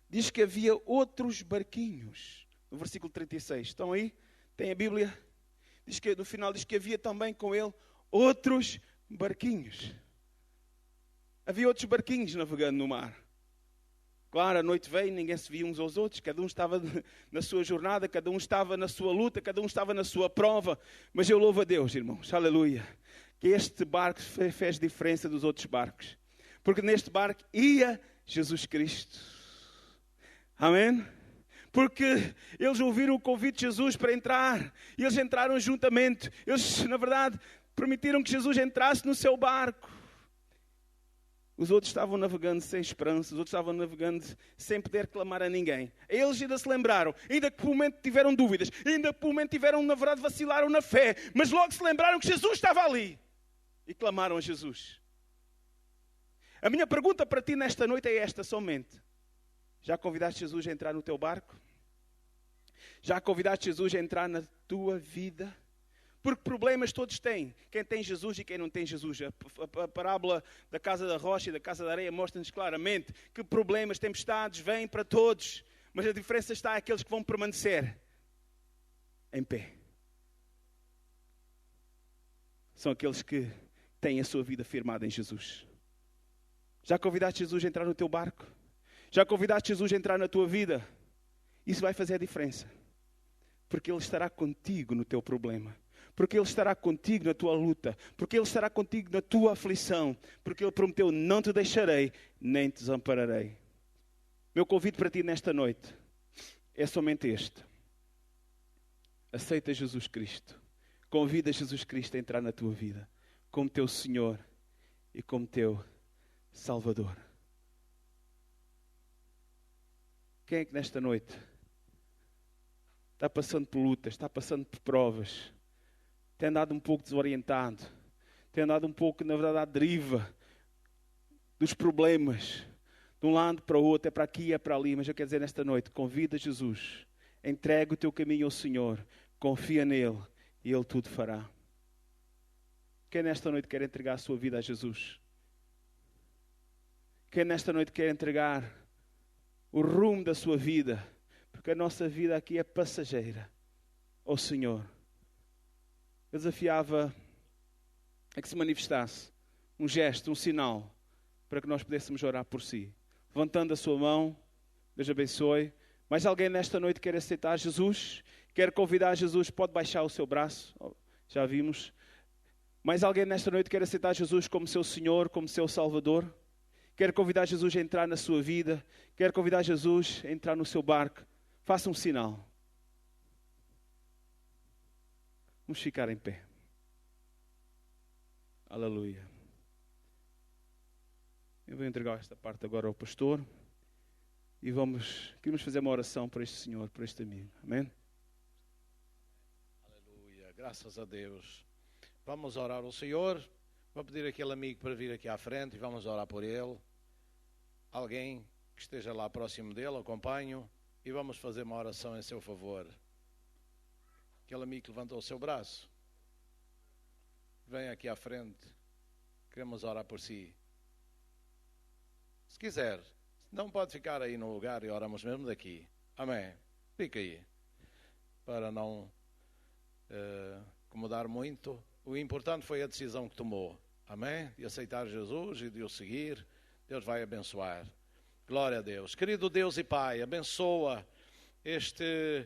diz que havia outros barquinhos. No versículo 36. Estão aí? Tem a Bíblia? No final diz que havia também com ele outros barquinhos. Havia outros barquinhos navegando no mar. Claro, a noite veio, ninguém se via uns aos outros. Cada um estava na sua jornada, cada um estava na sua luta, cada um estava na sua prova. Mas eu louvo a Deus, irmãos. Aleluia. Que este barco fez diferença dos outros barcos. Porque neste barco ia Jesus Cristo. Amém? Porque eles ouviram o convite de Jesus para entrar. E eles entraram juntamente. Eles, na verdade, permitiram que Jesus entrasse no seu barco. Os outros estavam navegando sem esperança. Os outros estavam navegando sem poder clamar a ninguém. Eles ainda se lembraram. Ainda que por um momento tiveram dúvidas. Ainda que por um momento tiveram, na verdade, vacilaram na fé. Mas logo se lembraram que Jesus estava ali. E clamaram a Jesus. A minha pergunta para ti nesta noite é esta somente. Já convidaste Jesus a entrar no teu barco? Já convidaste Jesus a entrar na tua vida? Porque problemas todos têm. Quem tem Jesus e quem não tem Jesus. A parábola da casa da rocha e da casa da areia mostra-nos claramente que problemas, tempestades vêm para todos. Mas a diferença está naqueles que vão permanecer em pé. São aqueles que têm a sua vida firmada em Jesus. Já convidaste Jesus a entrar no teu barco? Já convidaste Jesus a entrar na tua vida? Isso vai fazer a diferença. Porque Ele estará contigo no teu problema. Porque Ele estará contigo na tua luta. Porque Ele estará contigo na tua aflição. Porque Ele prometeu, não te deixarei, nem te desampararei. Meu convite para ti nesta noite é somente este. Aceita Jesus Cristo. Convida Jesus Cristo a entrar na tua vida. Como teu Senhor e como teu Salvador. Quem é que nesta noite está passando por lutas, está passando por provas, tem andado um pouco desorientado, tem andado um pouco, na verdade, à deriva dos problemas, de um lado para o outro, é para aqui, é para ali, mas eu quero dizer nesta noite, convida Jesus, entrega o teu caminho ao Senhor, confia nele e Ele tudo fará. Quem nesta noite quer entregar a sua vida a Jesus? Quem nesta noite quer entregar o rumo da sua vida, porque a nossa vida aqui é passageira, ao Senhor. Eu desafiava a que se manifestasse um gesto, um sinal, para que nós pudéssemos orar por si. Levantando a sua mão, Deus abençoe. Mais alguém nesta noite quer aceitar Jesus? Quer convidar Jesus? Pode baixar o seu braço. Já vimos. Mais alguém nesta noite quer aceitar Jesus como seu Senhor, como seu Salvador? Quer convidar Jesus a entrar na sua vida? Quer convidar Jesus a entrar no seu barco? Faça um sinal. Vamos ficar em pé. Aleluia. Eu vou entregar esta parte agora ao pastor. E queremos fazer uma oração por este senhor, por este amigo. Amém? Aleluia. Graças a Deus. Vamos orar ao Senhor. Vou pedir aquele amigo para vir aqui à frente e vamos orar por ele. Alguém que esteja lá próximo dele, acompanhe-o e vamos fazer uma oração em seu favor. Aquele amigo que levantou o seu braço, vem aqui à frente. Queremos orar por si. Se quiser, não pode ficar aí no lugar e oramos mesmo daqui. Amém. Fica aí. Para não incomodar muito. O importante foi a decisão que tomou. Amém? De aceitar Jesus e de o seguir. Deus vai abençoar. Glória a Deus. Querido Deus e Pai, abençoa este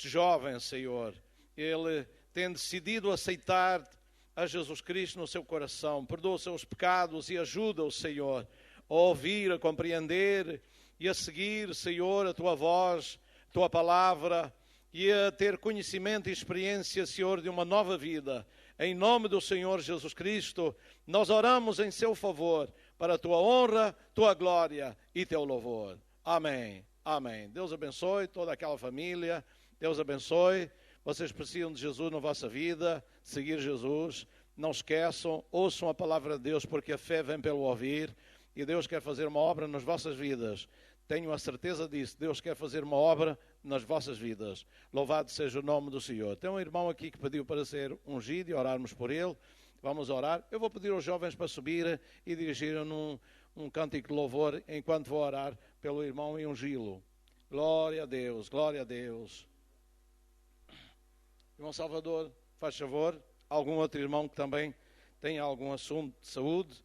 jovem, Senhor. Ele tem decidido aceitar a Jesus Cristo no seu coração. Perdoa os seus pecados e ajuda-o, Senhor, a ouvir, a compreender e a seguir, Senhor, a Tua voz, a Tua palavra e a ter conhecimento e experiência, Senhor, de uma nova vida. Em nome do Senhor Jesus Cristo, nós oramos em seu favor para a Tua honra, Tua glória e Teu louvor. Amém. Amém. Deus abençoe toda aquela família. Deus abençoe. Vocês precisam de Jesus na vossa vida, seguir Jesus. Não esqueçam, ouçam a palavra de Deus, porque a fé vem pelo ouvir. E Deus quer fazer uma obra nas vossas vidas. Tenho a certeza disso. Deus quer fazer uma obra nas vossas vidas. Louvado seja o nome do Senhor. Tem um irmão aqui que pediu para ser ungido e orarmos por ele. Vamos orar. Eu vou pedir aos jovens para subir e dirigir um cântico de louvor enquanto vou orar pelo irmão e ungí-lo. Glória a Deus, glória a Deus. Irmão Salvador, faz favor. Algum outro irmão que também tem algum assunto de saúde,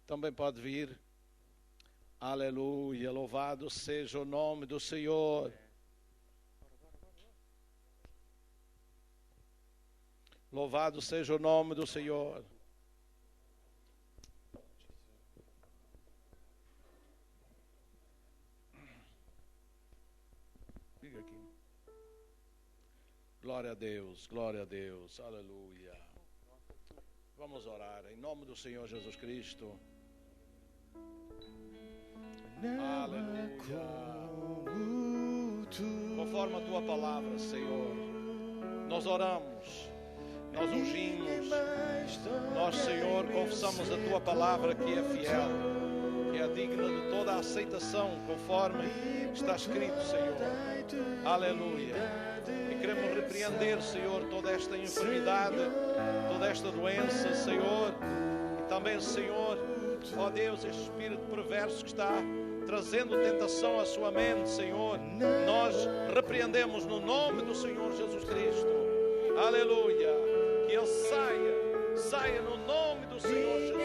também pode vir. Aleluia, louvado seja o nome do Senhor. Louvado seja o nome do Senhor. Fica aqui. Glória a Deus, aleluia. Vamos orar em nome do Senhor Jesus Cristo. Aleluia. Conforme a Tua palavra, Senhor, nós oramos, nós ungimos, nós, Senhor, confessamos a Tua palavra que é fiel, que é digna de toda a aceitação, conforme está escrito, Senhor. Aleluia. E queremos repreender, Senhor, toda esta enfermidade, toda esta doença, Senhor, e também, Senhor, ó Deus, este espírito perverso que está trazendo tentação à sua mente, Senhor, nós repreendemos no nome do Senhor Jesus Cristo. Aleluia. Que ele saia no nome do Senhor Jesus.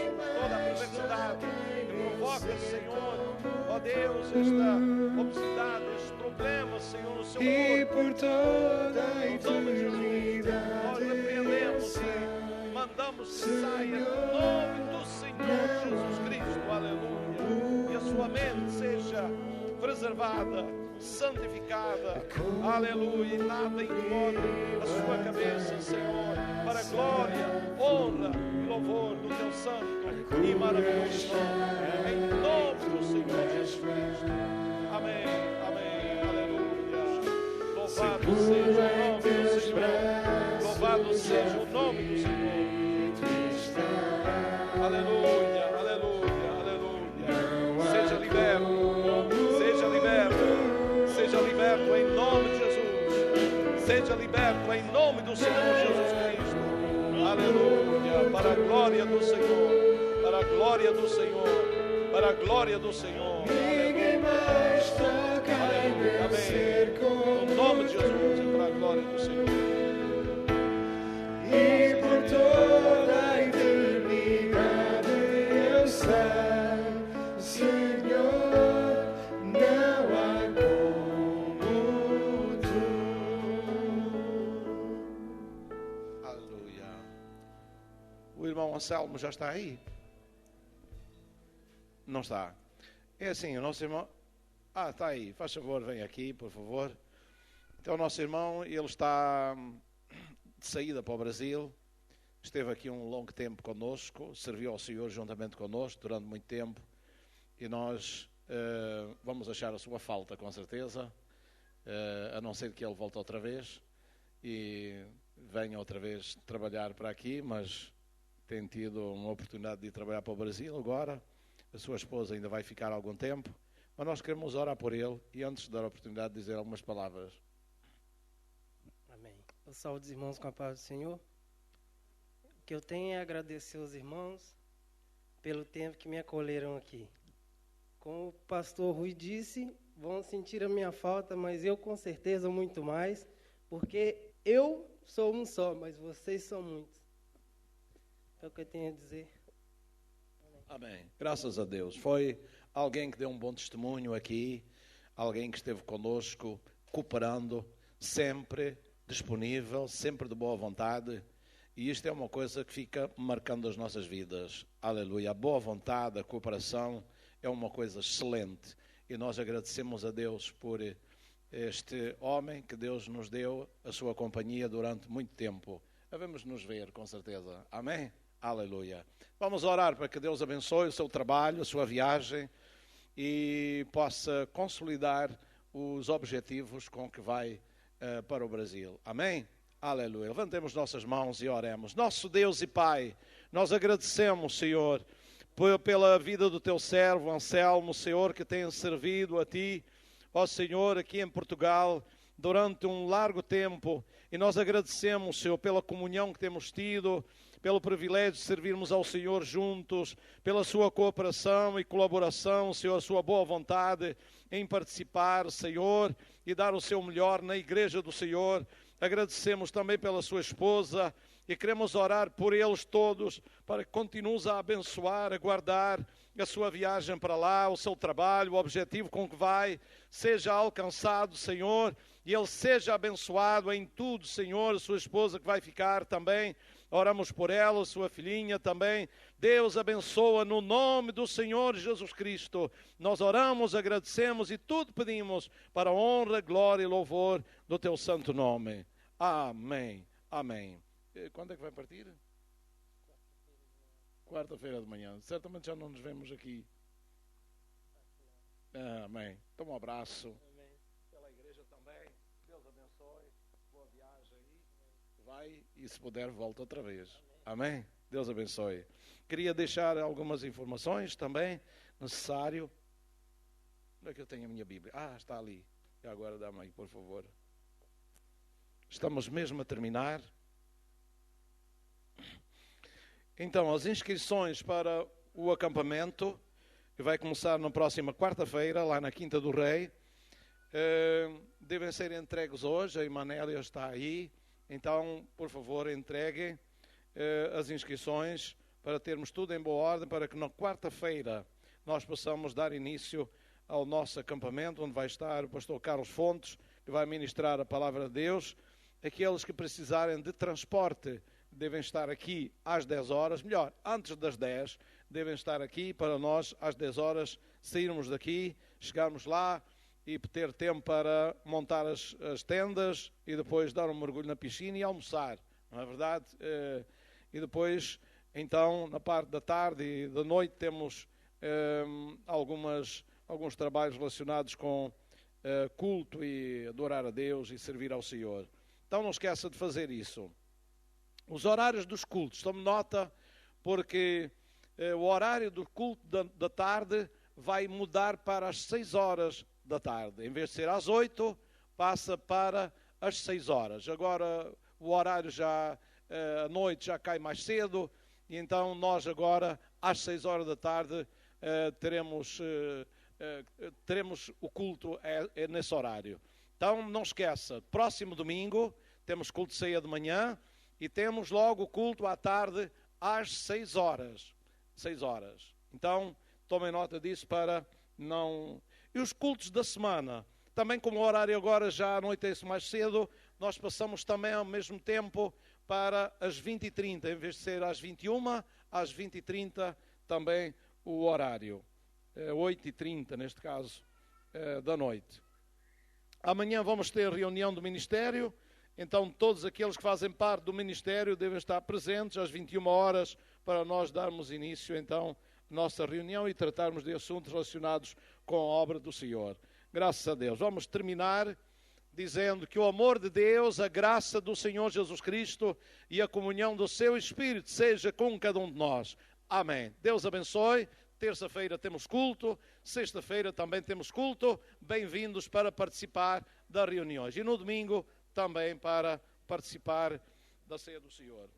Toda a perversidade que provoca, Senhor, ó Deus, esta obesidade, este problema, Senhor, no seu corpo. Por toda a eternidade nós repreendemos e mandamos que saia no nome do Senhor Jesus Cristo. Aleluia. E a sua mente seja preservada, santificada, aleluia, e nada incomode a sua cabeça, Senhor, para a glória, honra e louvor do Teu santo e maravilhoso nome, em nome do Senhor Jesus Cristo. Amém, amém, aleluia. Louvado seja o nome do Senhor, louvado seja o nome do Senhor. Aleluia, aleluia, aleluia. Seja liberto, seja liberto. Seja liberto em nome de Jesus. Seja liberto em nome do Senhor Jesus Cristo. Aleluia. Para a glória do Senhor. Para a glória do Senhor. Para a glória do Senhor. Aleluia. Amém. No nome de Jesus e para a glória do Senhor. E por toda a eternidade Anselmo já está aí? Não está. É assim, o nosso irmão... está aí. Faz favor, vem aqui, por favor. Então, o nosso irmão, ele está de saída para o Brasil. Esteve aqui um longo tempo conosco, serviu ao Senhor juntamente conosco durante muito tempo. E nós vamos achar a sua falta, com certeza, a não ser que ele volte outra vez e venha outra vez trabalhar para aqui, mas tem tido uma oportunidade de ir trabalhar para o Brasil agora. A sua esposa ainda vai ficar algum tempo, mas nós queremos orar por ele e antes de dar a oportunidade de dizer algumas palavras. Amém. Eu saúdo os irmãos com a paz do Senhor. O que eu tenho é agradecer aos irmãos pelo tempo que me acolheram aqui. Como o pastor Rui disse, vão sentir a minha falta, mas eu com certeza muito mais, porque eu sou um só, mas vocês são muitos. É o que eu tenho a dizer. Amém. Graças a Deus. Foi alguém que deu um bom testemunho aqui, alguém que esteve conosco, cooperando, sempre disponível, sempre de boa vontade. E isto é uma coisa que fica marcando as nossas vidas. Aleluia. A boa vontade, a cooperação é uma coisa excelente. E nós agradecemos a Deus por este homem que Deus nos deu a sua companhia durante muito tempo. Havemos nos ver, com certeza. Amém? Aleluia. Vamos orar para que Deus abençoe o seu trabalho, a sua viagem e possa consolidar os objetivos com que vai para o Brasil. Amém? Aleluia. Levantemos nossas mãos e oremos. Nosso Deus e Pai, nós agradecemos, Senhor, pela vida do teu servo Anselmo, Senhor, que tem servido a ti, ó Senhor, aqui em Portugal, durante um largo tempo. E nós agradecemos, Senhor, pela comunhão que temos tido, pelo privilégio de servirmos ao Senhor juntos, pela sua cooperação e colaboração, Senhor, a sua boa vontade em participar, Senhor, e dar o seu melhor na igreja do Senhor. Agradecemos também pela sua esposa e queremos orar por eles todos, para que continues a abençoar, a guardar a sua viagem para lá, o seu trabalho, o objetivo com que vai, seja alcançado, Senhor, e ele seja abençoado em tudo, Senhor, a sua esposa que vai ficar também. Oramos por ela, sua filhinha também. Deus abençoa no nome do Senhor Jesus Cristo. Nós oramos, agradecemos e tudo pedimos para a honra, glória e louvor do teu santo nome. Amém. Amém. Quando é que vai partir? Quarta-feira de manhã. Certamente já não nos vemos aqui. Amém. Então um abraço. Amém. Pela igreja também. Deus abençoe. Boa viagem aí. Vai e se puder volta outra vez. Amém? Deus abençoe. Queria deixar algumas informações também, necessário. Onde é que eu tenho a minha Bíblia? Está ali. E agora dá-me aí, por favor. Estamos mesmo a terminar. Então, as inscrições para o acampamento, que vai começar na próxima quarta-feira, lá na Quinta do Rei, devem ser entregues hoje. A Emanélia está aí. Então, por favor, entreguem as inscrições para termos tudo em boa ordem, para que na quarta-feira nós possamos dar início ao nosso acampamento, onde vai estar o pastor Carlos Fontes, que vai ministrar a palavra de Deus. Aqueles que precisarem de transporte devem estar aqui às 10 horas, melhor, antes das 10, devem estar aqui para nós, às 10 horas, sairmos daqui, chegarmos lá e ter tempo para montar as tendas e depois dar um mergulho na piscina e almoçar, não é verdade? E depois, então, na parte da tarde e da noite, temos alguns trabalhos relacionados com culto e adorar a Deus e servir ao Senhor. Então não esqueça de fazer isso. Os horários dos cultos, tome nota, porque o horário do culto da tarde vai mudar para as 6 horas da tarde. Em vez de ser às 8, passa para as 6 horas. Agora o horário já, a noite já cai mais cedo, e então nós agora, às 6 horas da tarde, teremos o culto nesse horário. Então não esqueça, próximo domingo temos culto de ceia de manhã e temos logo o culto à tarde às 6 horas. 6 horas. Então tomem nota disso para não... E os cultos da semana, também como o horário agora já anoitece mais cedo, nós passamos também ao mesmo tempo para as 20h30, em vez de ser às 21, às 20h30 também o horário. 8h30 neste caso, da noite. Amanhã vamos ter reunião do Ministério, então todos aqueles que fazem parte do Ministério devem estar presentes às 21 horas para nós darmos início então à nossa reunião e tratarmos de assuntos relacionados com a obra do Senhor. Graças a Deus. Vamos terminar dizendo que o amor de Deus, a graça do Senhor Jesus Cristo e a comunhão do seu Espírito seja com cada um de nós. Amém. Deus abençoe. Terça-feira temos culto, sexta-feira também temos culto. Bem-vindos para participar das reuniões. E no domingo também para participar da ceia do Senhor.